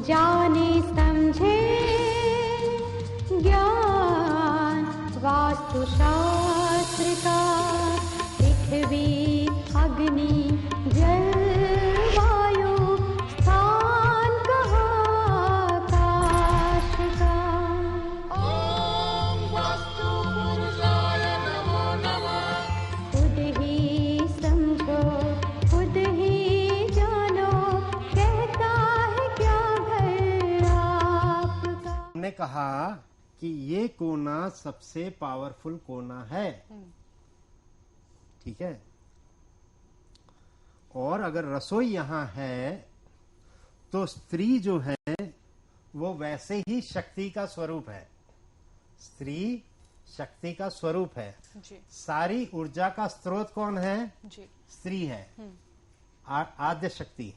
जाने समझे ज्ञान वास्तुशास्त्र का, पृथ्वी अग्नि जल वायु स्थान कहाँ आकाश का। ओम वास्तु पुरुषाय नमो नमः। खुद ही समझो खुद ही जानो, कहता है क्या घर आपका। हमने कहा कि ये कोना सबसे पावरफुल कोना है, ठीक है। और अगर रसोई यहां है तो स्त्री जो है वो वैसे ही शक्ति का स्वरूप है। स्त्री शक्ति का स्वरूप है जी सारी ऊर्जा का स्रोत कौन है? जी स्त्री है, आद्य शक्ति।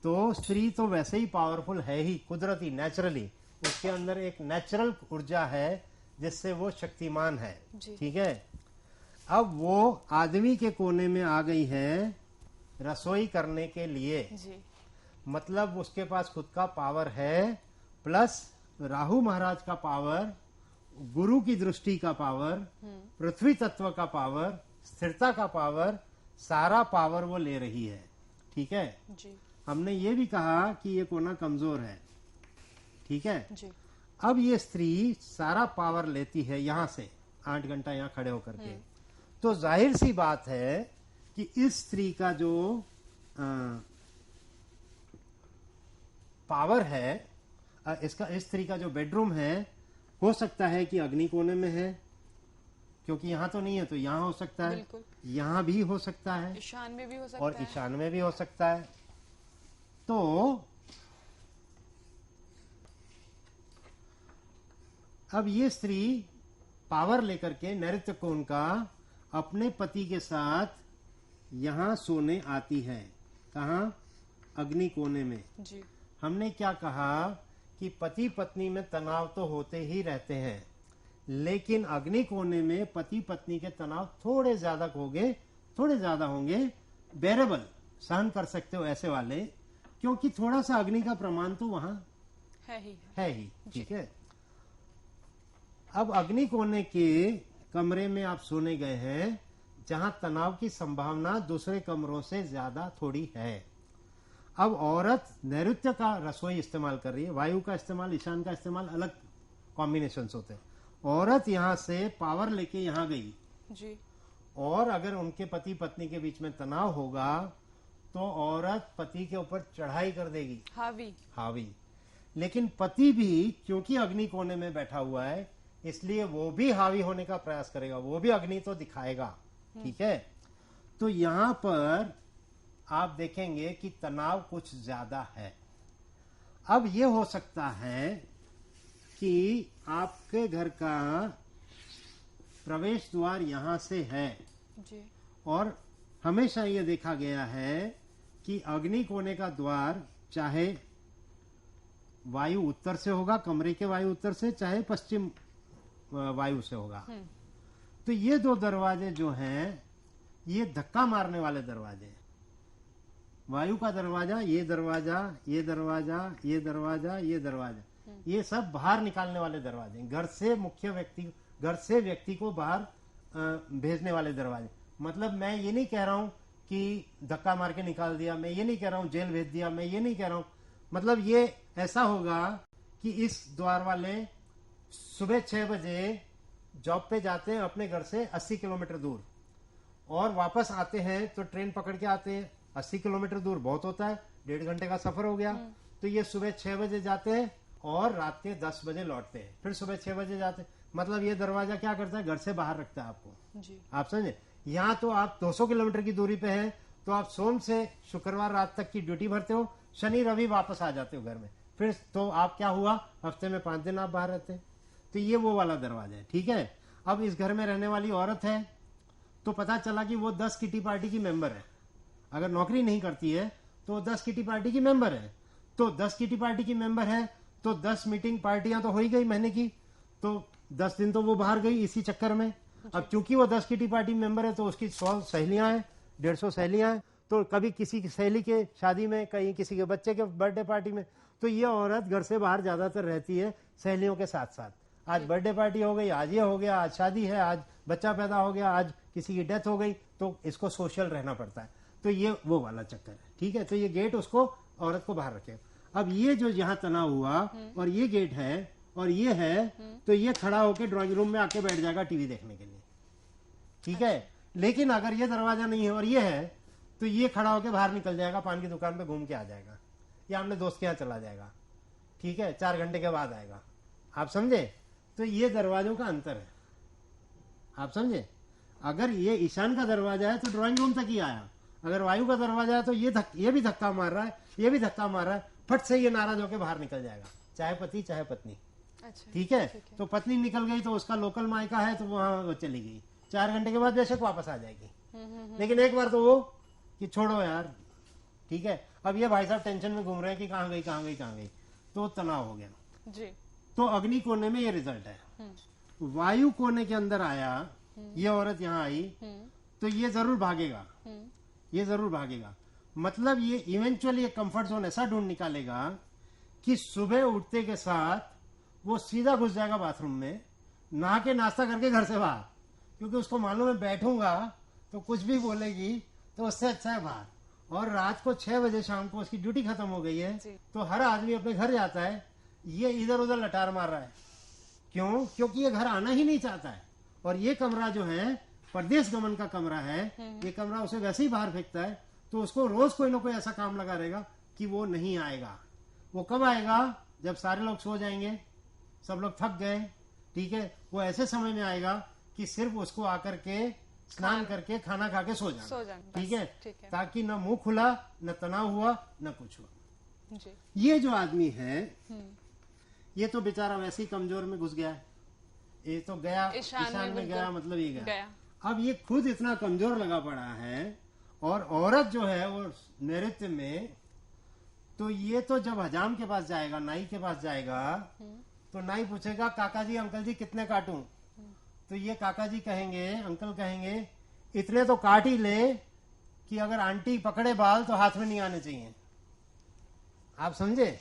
तो स्त्री तो वैसे ही पावरफुल है ही, कुदरती, नेचुरली उसके अंदर एक नेचुरल ऊर्जा है जिससे वो शक्तिमान है, जी। ठीक है। अब वो आदमी के कोने में आ गई है रसोई करने के लिए, जी मतलब उसके पास खुद का पावर है, प्लस राहु महाराज का पावर, गुरु की दृष्टि का पावर, पृथ्वी तत्व का पावर, स्थिरता का पावर, सारा पावर वो ले रही है, ठीक है। जी हमने ये भी कहा कि ये कोना कमजोर है, ठीक है। जी अब ये स्त्री सारा पावर लेती है यहां से 8 घंटा यहां खड़े होकर के, तो जाहिर सी बात है कि इस स्त्री का जो पावर है, इस स्त्री का जो बेडरूम है, हो सकता है कि अग्नि कोने में है, क्योंकि यहां तो नहीं है तो यहां हो सकता है, बिल्कुल। यहां भी हो सकता है ईशान में भी हो सकता और है। ईशान में भी हो सकता है। तो अब ये स्त्री पावर लेकर के नैऋत्य कोण का अपने पति के साथ यहां सोने आती है। कहां? अग्नि कोने में। जी हमने क्या कहा कि पति पत्नी में तनाव तो होते ही रहते हैं, लेकिन अग्नि कोने में पति पत्नी के तनाव थोड़े ज्यादा होंगे, बेरेबल, सहन कर सकते हो ऐसे वाले, क्योंकि थोड़ा सा अग्नि का प्रमाण तो वहां है ही, ठीक है। अब अग्नि कोने के कमरे में आप सोने गए हैं जहां तनाव की संभावना दूसरे कमरों से ज्यादा थोड़ी है। अब औरत नैऋत्य का रसोई इस्तेमाल कर रही है, वायु का इस्तेमाल, ईशान का इस्तेमाल, अलग कॉम्बिनेशन होते हैं। औरत यहां से पावर लेके यहां गई, जी और अगर उनके पति पत्नी के बीच में तनाव होगा तो औरत पति के ऊपर चढ़ाई कर देगी, हावी। लेकिन पति भी क्योंकि अग्नि कोने में बैठा हुआ है, इसलिए वो भी हावी होने का प्रयास करेगा, वो भी अग्नि तो दिखाएगा, ठीक है। तो यहां पर आप देखेंगे कि तनाव कुछ ज्यादा है। अब ये हो सकता है कि आपके घर का प्रवेश द्वार यहां से है, जी और हमेशा ये देखा गया है कि अग्नि कोने का द्वार चाहे वायु उत्तर से होगा, कमरे के वायु उत्तर से, चाहे पश्चिम वायु से होगा। तो ये दो दरवाजे जो हैं, ये धक्का मारने वाले दरवाजे हैं। वायु का दरवाजा, ये दरवाजा, ये दरवाजा, ये दरवाजा, ये दरवाजा, ये सब बाहर निकालने वाले दरवाजे हैं। घर से व्यक्ति को बाहर भेजने वाले दरवाजे। मतलब मैं ये नहीं कह रहा हूं कि धक्का मार के निकाल दिया, मैं ये नहीं कह रहा हूं जेल भेज दिया, मैं ये नहीं कह रहा हूं। मतलब ये ऐसा होगा कि इस द्वार वाले सुबह 6 बजे जॉब पे जाते हैं अपने घर से 80 किलोमीटर दूर, और वापस आते हैं तो ट्रेन पकड़ के आते हैं। 80 किलोमीटर दूर बहुत होता है, 1.5 घंटे का सफर हो गया। तो ये सुबह 6 बजे जाते हैं और रात के 10 बजे लौटते हैं, फिर सुबह 6 बजे जाते हैं। मतलब ये दरवाजा क्या करता है, घर से बाहर रखता है आपको, जी आप समझे। यहाँ तो आप 200 किलोमीटर की दूरी पे हैं, तो आप सोम से शुक्रवार रात तक की ड्यूटी भरते हो, शनि रवि वापस आ जाते हो घर में, फिर तो आप क्या हुआ, हफ्ते में 5 दिन आप बाहर रहते हैं। तो ये वो वाला दरवाजा है, ठीक है। अब इस घर में रहने वाली औरत है, तो पता चला कि वो 10 किटी पार्टी की मेंबर है। अगर नौकरी नहीं करती है तो 10 किटी पार्टी की मेंबर है, तो 10 किटी पार्टी की मेंबर है तो 10 मीटिंग पार्टियां तो हो ही गई महीने की, तो 10 दिन तो वो बाहर गई इसी चक्कर में। अब क्योंकि वो 10 किटी पार्टी मेंबर है तो उसकी 100 सहेलियां हैं, 150 सहेलियां हैं, तो कभी किसी की सहेली के शादी में, कहीं किसी के बच्चे के बर्थडे पार्टी में, तो ये औरत घर से बाहर ज्यादातर रहती है सहेलियों के साथ साथ। आज बर्थडे पार्टी हो गई, आज ये हो गया, आज शादी है, आज बच्चा पैदा हो गया, आज किसी की डेथ हो गई, तो इसको सोशल रहना पड़ता है। तो ये वो वाला चक्कर है, ठीक है। तो ये गेट उसको, औरत को बाहर रखे। अब ये जो यहाँ तनाव हुआ और ये गेट है और ये है, तो ये खड़ा होकर ड्राइंग रूम में आके बैठ जाएगा टीवी देखने के लिए, ठीक है। लेकिन अगर ये दरवाजा नहीं है और ये है, तो ये खड़ा होकर बाहर निकल जाएगा, पान की दुकान पे घूम के आ जाएगा या अपने दोस्त के यहाँ चला जाएगा, ठीक है। 4 घंटे के बाद आएगा, आप समझे। तो ये दरवाजों का अंतर है, आप समझे। अगर ये ईशान का दरवाजा है तो ड्राइंग रूम तक ही आया, अगर वायु का दरवाजा है तो ये भी धक्का मार रहा है, ये भी धक्का मार रहा है, फट से ये नाराज होकर बाहर निकल जाएगा, चाहे पति चाहे पत्नी, अच्छा, ठीक है। तो पत्नी निकल गई तो उसका लोकल मायका है, तो वहां वो चली गई, 4 घंटे के बाद बेशक वापस आ जाएगी। लेकिन एक बार तो वो कि छोड़ो यार, ठीक है। अब ये भाई साहब टेंशन में घूम रहे हैं कि कहाँ गई कहाँ गई कहाँ गई, तो तनाव हो गया जी। तो अग्नि कोने में ये रिजल्ट है। वायु कोने के अंदर आया, ये औरत यहाँ आई, तो ये जरूर भागेगा, ये जरूर भागेगा। मतलब ये इवेंचुअली एक कंफर्ट जोन ऐसा ढूंढ निकालेगा कि सुबह उठते के साथ वो सीधा घुस जाएगा बाथरूम में, नहा के नाश्ता करके घर से बाहर, क्योंकि उसको मालूम है बैठूंगा तो कुछ भी बोलेगी, तो उससे अच्छा है बाहर। और रात को 6 बजे शाम को उसकी ड्यूटी खत्म हो गई है, तो हर आदमी अपने घर जाता है, ये इधर उधर लटार मार रहा है। क्यों? क्योंकि ये घर आना ही नहीं चाहता है। और ये कमरा जो है परदेश गमन का कमरा है, ये कमरा उसे वैसे ही बाहर फेंकता है, तो उसको रोज कोई ना कोई ऐसा काम लगा रहेगा कि वो नहीं आएगा। वो कब आएगा? जब सारे लोग सो जाएंगे, सब लोग थक गए, ठीक है। वो ऐसे समय में आएगा कि सिर्फ उसको आकर के स्नान करके खाना खा के सो जाना, ठीक है, ताकि न मुंह खुला, न तनाव हुआ, न कुछ हुआ जी। ये जो आदमी है ये तो बेचारा वैसे ही कमजोर में घुस गया है, ये तो गया ईशान में गया, मतलब ये गया। अब ये खुद इतना कमजोर लगा पड़ा है, और औरत जो है वो नैऋत्य में, तो ये तो जब हजाम के पास जाएगा, नाई के पास जाएगा, तो नाई पूछेगा काका जी अंकल जी कितने काटूं, तो ये काका जी कहेंगे, अंकल कहेंगे इतने तो काट ही ले कि अगर आंटी पकड़े बाल तो हाथ में नहीं आने चाहिए, आप समझे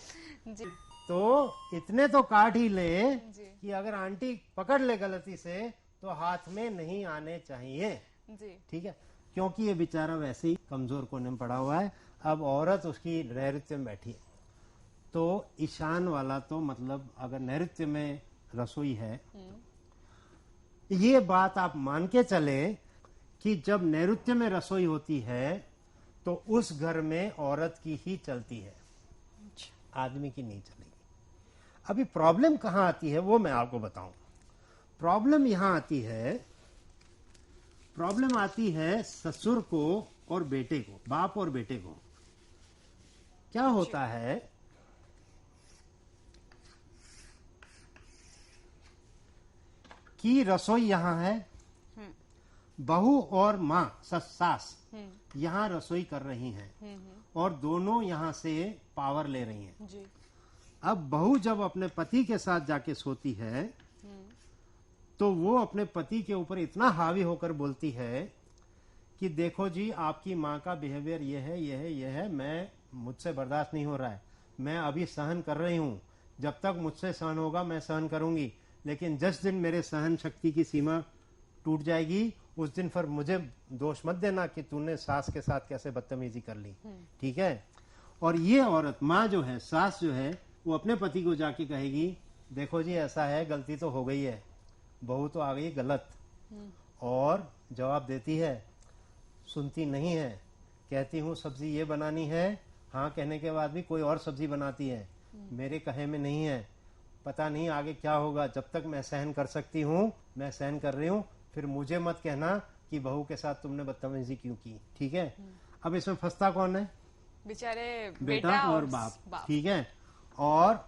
जी। तो इतने तो काट ही ले कि अगर आंटी पकड़ ले गलती से तो हाथ में नहीं आने चाहिए जी, ठीक है। क्योंकि ये बेचारा वैसे ही कमजोर कोने में पड़ा हुआ है। अब औरत उसकी नैऋत्य में बैठी है, तो ईशान वाला तो मतलब अगर नैऋत्य में रसोई है, ये बात आप मान के चले कि जब नैऋत्य में रसोई होती है तो उस घर में औरत की ही चलती है, आदमी की नहीं चलेगी। अभी प्रॉब्लम कहां आती है वो मैं आपको बताऊं। प्रॉब्लम यहां आती है, प्रॉब्लम आती है ससुर को और बेटे को, बाप और बेटे को। क्या होता है कि रसोई यहां है, बहू और माँ सास यहाँ रसोई कर रही हैं और दोनों यहाँ से पावर ले रही हैं जी। अब बहू जब अपने पति के साथ जाके सोती है तो वो अपने पति के ऊपर इतना हावी होकर बोलती है कि देखो जी आपकी माँ का बिहेवियर ये है ये है ये है, मैं मुझसे बर्दाश्त नहीं हो रहा है, मैं अभी सहन कर रही हूँ, जब तक मुझसे सहन होगा मैं सहन करूंगी, लेकिन जिस दिन मेरे सहन शक्ति की सीमा टूट जाएगी उस दिन फिर मुझे दोष मत देना कि तूने सास के साथ कैसे बदतमीजी कर ली, ठीक है। और ये औरत माँ जो है, सास जो है, वो अपने पति को जाके कहेगी देखो जी ऐसा है, गलती तो हो गई है, बहू तो आ गई गलत, और जवाब देती है, सुनती नहीं है, कहती हूँ सब्जी ये बनानी है, हाँ कहने के बाद भी कोई और सब्जी बनाती है, मेरे कहे में नहीं है, पता नहीं आगे क्या होगा, जब तक मैं सहन कर सकती हूँ मैं सहन कर रही हूँ, फिर मुझे मत कहना कि बहू के साथ तुमने बदतमीजी क्यों की, ठीक है। अब इसमें फंसता कौन है? बेचारे बेटा और बाप, ठीक है। और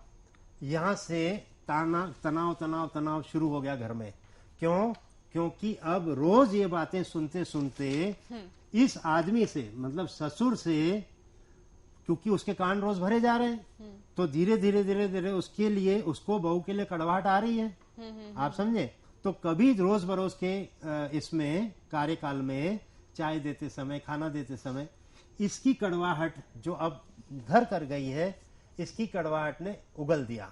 यहाँ से तनाव तनाव तनाव शुरू हो गया घर में। क्यों? क्योंकि अब रोज ये बातें सुनते सुनते इस आदमी से, मतलब ससुर से, क्योंकि उसके कान रोज भरे जा रहे हैं, तो धीरे धीरे धीरे धीरे उसके लिए, उसको बहू के लिए कड़वाहट आ रही है, आप समझे। तो कभी रोज बरोज के इसमें कार्यकाल में चाय देते समय, खाना देते समय इसकी कड़वाहट जो अब घर कर गई है, इसकी कड़वाहट ने उगल दिया।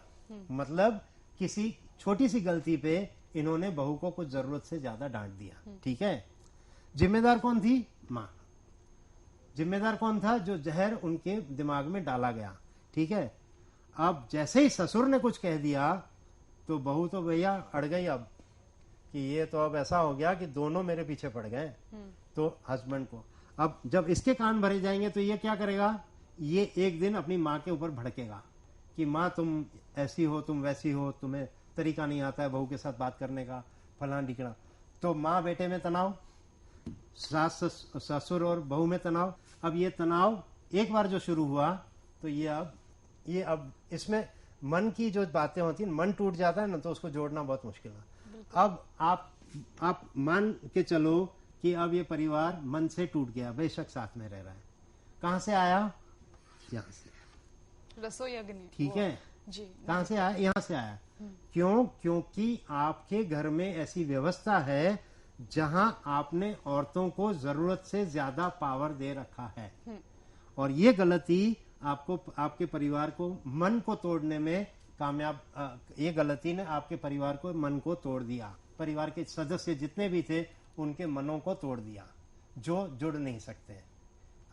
मतलब किसी छोटी सी गलती पे इन्होंने बहू को कुछ जरूरत से ज्यादा डांट दिया। ठीक है, जिम्मेदार कौन थी? माँ। जिम्मेदार कौन था? जो जहर उनके दिमाग में डाला गया। ठीक है, अब जैसे ही ससुर ने कुछ कह दिया तो बहू तो भैया अड़ गई अब कि ये तो अब ऐसा हो गया कि दोनों मेरे पीछे पड़ गए। तो हस्बैंड को अब जब इसके कान भरे जाएंगे तो ये क्या करेगा? ये एक दिन अपनी माँ के ऊपर भड़केगा कि माँ तुम ऐसी हो, तुम वैसी हो, तुम्हें तरीका नहीं आता है बहू के साथ बात करने का, फलाना ढिकड़ा। तो माँ बेटे में तनाव, ससुर और बहू में तनाव। अब ये तनाव एक बार जो शुरू हुआ तो ये अब इसमें मन की जो बातें होती हैं, मन टूट जाता है ना, तो उसको जोड़ना बहुत मुश्किल है। अब आप मान के चलो कि अब ये परिवार मन से टूट गया, बेशक साथ में रह रहा है। कहां से आया? यहाँ से। रसोई अग्नि। ठीक है जी। कहां से आया? यहाँ से आया। क्यों? क्योंकि आपके घर में ऐसी व्यवस्था है जहां आपने औरतों को जरूरत से ज्यादा पावर दे रखा है, और ये गलती आपको, आपके परिवार को, मन को तोड़ने में कामयाब, ये गलती ने आपके परिवार को, मन को तोड़ दिया। परिवार के सदस्य जितने भी थे उनके मनों को तोड़ दिया, जो जुड़ नहीं सकते हैं।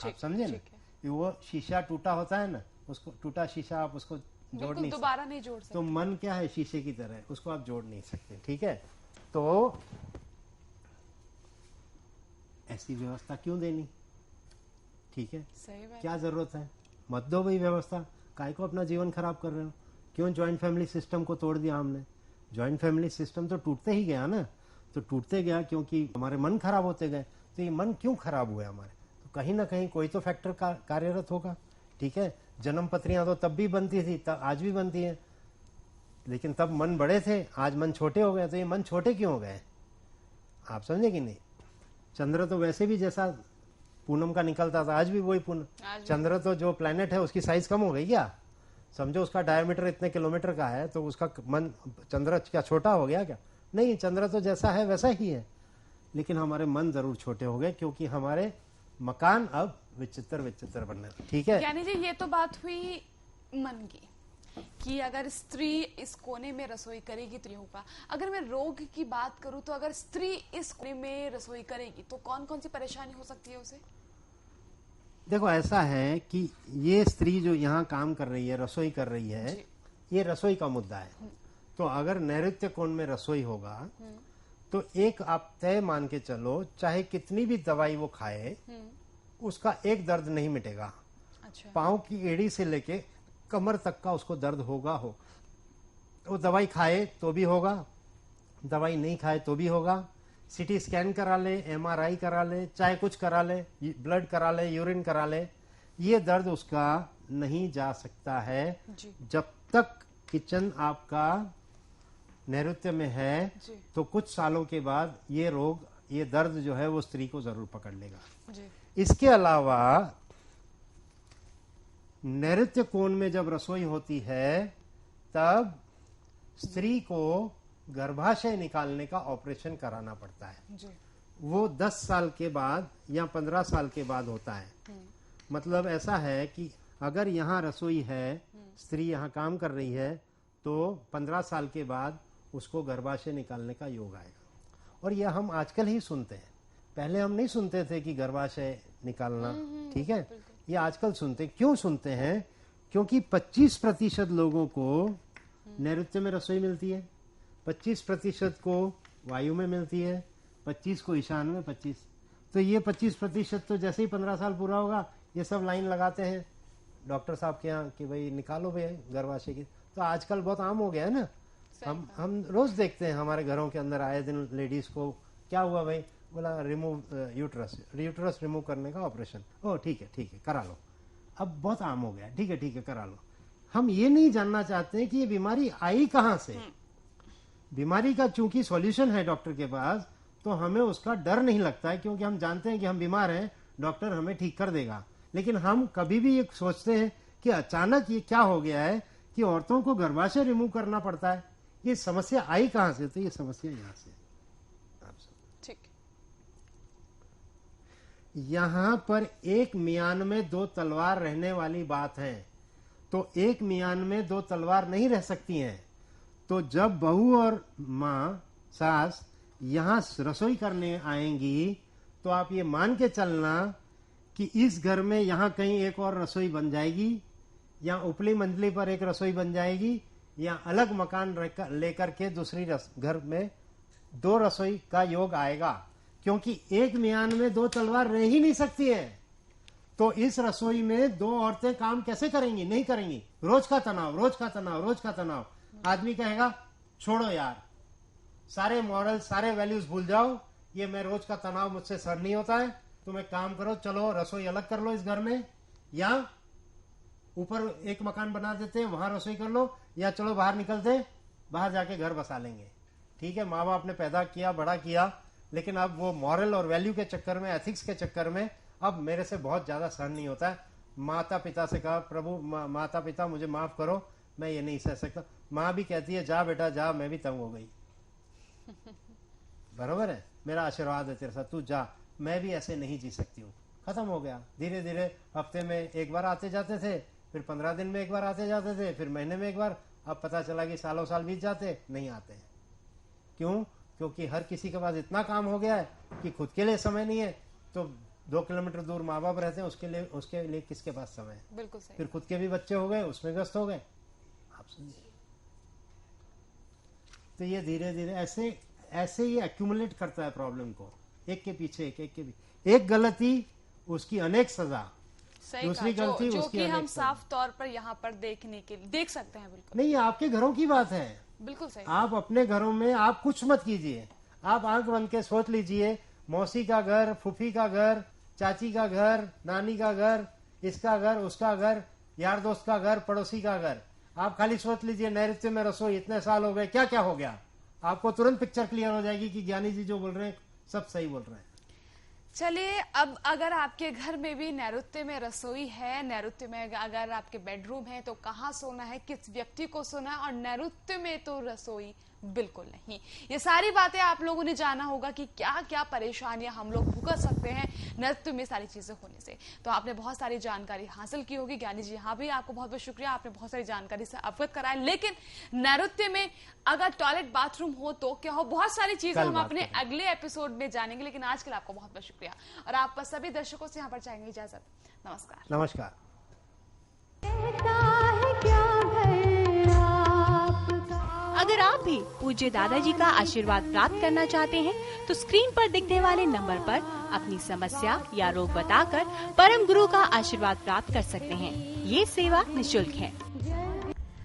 आप समझे ना? कि वो शीशा टूटा होता है ना, उसको टूटा शीशा आप उसको जोड़ नहीं दोबारा नहीं जोड़ सकते। तो मन क्या है? शीशे की तरह है, उसको आप जोड़ नहीं सकते। ठीक है, तो ऐसी व्यवस्था क्यों देनी? ठीक है, सही बात। क्या जरूरत है? मत दो भाई व्यवस्था, काय को अपना जीवन खराब कर रहे हो? क्यों ज्वाइंट फैमिली सिस्टम को तोड़ दिया हमने? ज्वाइंट फैमिली सिस्टम तो टूटते ही गया ना, तो टूटते गया क्योंकि हमारे मन खराब होते गए। तो ये मन क्यों खराब हुए हमारे? तो कहीं ना कहीं कोई तो फैक्टर कार्यरत होगा। ठीक है, जन्म पत्रियां तो तब भी बनती थी, तब आज भी बनती है, लेकिन तब मन बड़े थे, आज मन छोटे हो गए। तो ये मन छोटे क्यों हो गए? आप समझे कि नहीं? चंद्र तो वैसे भी जैसा पूनम का निकलता था, आज भी वही पूनम। चंद्र तो जो प्लेनेट है उसकी साइज कम हो गई क्या? समझो उसका डायमीटर इतने किलोमीटर का है, तो उसका मन, चंद्र क्या छोटा हो गया क्या? नहीं, चंद्र तो जैसा है वैसा ही है, लेकिन हमारे मन जरूर छोटे हो गए क्योंकि हमारे मकान अब विचित्र विचित्र बनने लगे। ठीक है, यानी जी ये तो बात हुई मन की कि अगर स्त्री इस कोने में रसोई करेगी तो ये होगा। अगर मैं रोग की बात करूं तो अगर स्त्री इस कोने में रसोई करेगी तो कौन कौन सी परेशानी हो सकती है उसे? देखो ऐसा है कि ये स्त्री जो यहाँ काम कर रही है, रसोई कर रही है, ये रसोई का मुद्दा है। तो अगर नैऋत्य कोण में रसोई होगा तो एक आप तय मान के चलो, चाहे कितनी भी दवाई वो खाए उसका एक दर्द नहीं मिटेगा। अच्छा। पांव की एड़ी से लेके कमर तक का उसको दर्द होगा। वो दवाई खाए तो भी होगा, दवाई नहीं खाए तो भी होगा। सीटी स्कैन करा ले, एमआरआई करा ले, चाहे कुछ करा ले, ब्लड करा ले, यूरिन करा ले, ये दर्द उसका नहीं जा सकता है जी। जब तक किचन आपका नैऋत्य में है। जी। तो कुछ सालों के बाद ये रोग, ये दर्द जो है वो स्त्री को जरूर पकड़ लेगा। जी। इसके अलावा नैऋत्य कोण में जब रसोई होती है तब स्त्री को गर्भाशय निकालने का ऑपरेशन कराना पड़ता है। जी। वो 10 साल के बाद या 15 साल के बाद होता है। मतलब ऐसा है कि अगर यहाँ रसोई है, स्त्री यहाँ काम कर रही है, तो 15 साल के बाद उसको गर्भाशय निकालने का योग आएगा। और यह हम आजकल ही सुनते हैं, पहले हम नहीं सुनते थे कि गर्भाशय निकालना। ठीक है, ये आजकल सुनते। क्यों सुनते हैं? क्योंकि 25% लोगों को नैऋत्य में रसोई मिलती है, 25% को वायु में मिलती है, 25 को ईशान में, 25। तो ये 25% तो जैसे ही 15 साल पूरा होगा ये सब लाइन लगाते हैं डॉक्टर साहब के यहाँ कि भाई निकालो भाई गर्भाशय की। तो आजकल बहुत आम हो गया है ना, हम रोज देखते हैं हमारे घरों के अंदर आए दिन लेडीज को, क्या हुआ भाई? बोला रिमूव यूट्रस रिमूव करने का ऑपरेशन। ओ ठीक है करा लो। अब बहुत आम हो गया, ठीक है करा लो। हम ये नहीं जानना चाहते कि ये बीमारी आई कहाँ से। बीमारी का चूंकि सॉल्यूशन है डॉक्टर के पास, तो हमें उसका डर नहीं लगता है क्योंकि हम जानते हैं कि हम बीमार हैं, डॉक्टर हमें ठीक कर देगा। लेकिन हम कभी भी ये सोचते हैं कि अचानक ये क्या हो गया है कि औरतों को गर्भाशय रिमूव करना पड़ता है, ये समस्या आई कहाँ से? तो ये समस्या यहाँ से। ठीक। यहाँ पर एक मियान में दो तलवार रहने वाली बात है, तो एक मियान में दो तलवार नहीं रह सकती हैं। तो जब बहू और माँ सास यहाँ रसोई करने आएंगी तो आप ये मान के चलना कि इस घर में यहाँ कहीं एक और रसोई बन जाएगी, या उपली मंजिली पर एक रसोई बन जाएगी, या अलग मकान लेकर के दूसरी घर में दो रसोई का योग आएगा, क्योंकि एक मियान में दो तलवार रह ही नहीं सकती है। तो इस रसोई में दो औरतें काम कैसे करेंगी? नहीं करेंगी। रोज का तनाव, रोज का तनाव, रोज का तनाव। आदमी कहेगा छोड़ो यार, सारे मॉरल सारे वैल्यूज भूल जाओ, ये मैं रोज का तनाव मुझसे सहन नहीं होता है, तुम एक काम करो, चलो रसोई अलग कर लो इस घर में, या ऊपर एक मकान बना देते हैं वहां रसोई कर लो, या चलो बाहर निकलते, बाहर जाके घर बसा लेंगे। ठीक है, माँ बाप ने पैदा किया, बड़ा किया, लेकिन अब वो मॉरल और वैल्यू के चक्कर में, एथिक्स के चक्कर में अब मेरे से बहुत ज्यादा सहन नहीं होता है। माता पिता से कहा, प्रभु माता पिता मुझे माफ करो, मैं ये नहीं सह सकता। माँ भी कहती है जा बेटा जा, मैं भी तंग हो गई। बरोबर है, मेरा आशीर्वाद है तेरे साथ, तू जा, मैं भी ऐसे नहीं जी सकती हूँ। खत्म हो गया। धीरे धीरे हफ्ते में एक बार आते जाते थे, फिर 15 दिन में एक बार आते जाते थे, फिर महीने में एक बार। अब पता चला कि सालों साल बीत जाते, नहीं आते। क्यों? क्योंकि हर किसी के पास इतना काम हो गया है कि खुद के लिए समय नहीं है। तो 2 किलोमीटर दूर माँ बाप रहते हैं, उसके लिए किसके पास समय है? बिल्कुल सही। फिर खुद के भी बच्चे हो गए, उसमें व्यस्त हो गए। आप समझिए। तो ये धीरे धीरे ऐसे ही एक्यूमुलेट करता है प्रॉब्लम को, एक के पीछे एक गलती उसकी अनेक सजा, दूसरी गलती जो उसकी कि हम अनेक सजा। साफ तौर पर यहाँ पर देख सकते हैं। बिल्कुल नहीं, आपके घरों की बात है। बिल्कुल सही। आप अपने घरों में आप कुछ मत कीजिए, आप आंख बंद के सोच लीजिए, मौसी का घर, फूफी का घर, चाची का घर, नानी का घर, इसका घर, उसका घर, यार दोस्त का घर, पड़ोसी का घर। आप खाली सोच लीजिए नैऋत्य में रसोई, इतने साल हो गए, क्या क्या हो गया। आपको तुरंत पिक्चर क्लियर हो जाएगी कि ज्ञानी जी जो बोल रहे हैं सब सही बोल रहे हैं। चलिए, अब अगर आपके घर में भी नैऋत्य में रसोई है, नैऋत्य में अगर आपके बेडरूम है, तो कहाँ सोना है, किस व्यक्ति को सोना है, और नैऋत्य में तो रसोई बिल्कुल नहीं। ये सारी बातें आप लोगों ने जाना होगा कि क्या क्या परेशानियां हम लोग भुगत सकते हैं नृत्य में सारी चीजें होने से। तो आपने बहुत सारी जानकारी हासिल की होगी। ज्ञानी जी, यहाँ भी आपको बहुत बहुत शुक्रिया, आपने बहुत सारी जानकारी से अवगत कराया। लेकिन नृत्य में अगर टॉयलेट बाथरूम हो तो क्या हो, बहुत सारी चीजें हम अपने अगले एपिसोड में जानेंगे। लेकिन आज के लिए आपको बहुत बहुत शुक्रिया, और आप सभी दर्शकों से यहाँ पर चाहेंगे इजाजत। नमस्कार। नमस्कार। कहता है क्या घर आपका। अगर आप भी पूज्य दादाजी का आशीर्वाद प्राप्त करना चाहते हैं तो स्क्रीन पर दिखने वाले नंबर पर अपनी समस्या या रोग बताकर परम गुरु का आशीर्वाद प्राप्त कर सकते हैं। ये सेवा निःशुल्क है।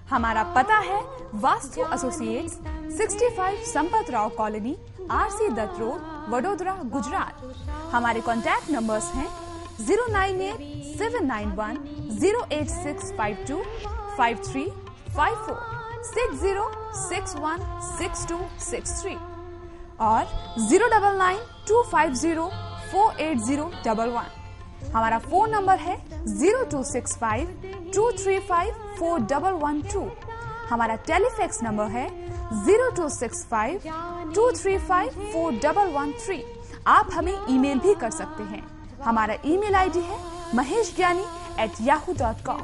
हमारा पता है Vastu associates, 65 Sampat Rao colony, RC Dutt road, Vadodara, Gujarat. हमारे कॉन्टैक्ट नंबर्स हैं 098-791-08652, 5354, 60616263 और 099-250-48011। हमारा फोन नंबर है 0265-235-4112। हमारा टेलीफैक्स नंबर है 0265-235-4113। आप हमें ईमेल भी कर सकते हैं। हमारा ईमेल आईडी है maheshgyani@yahoo.com।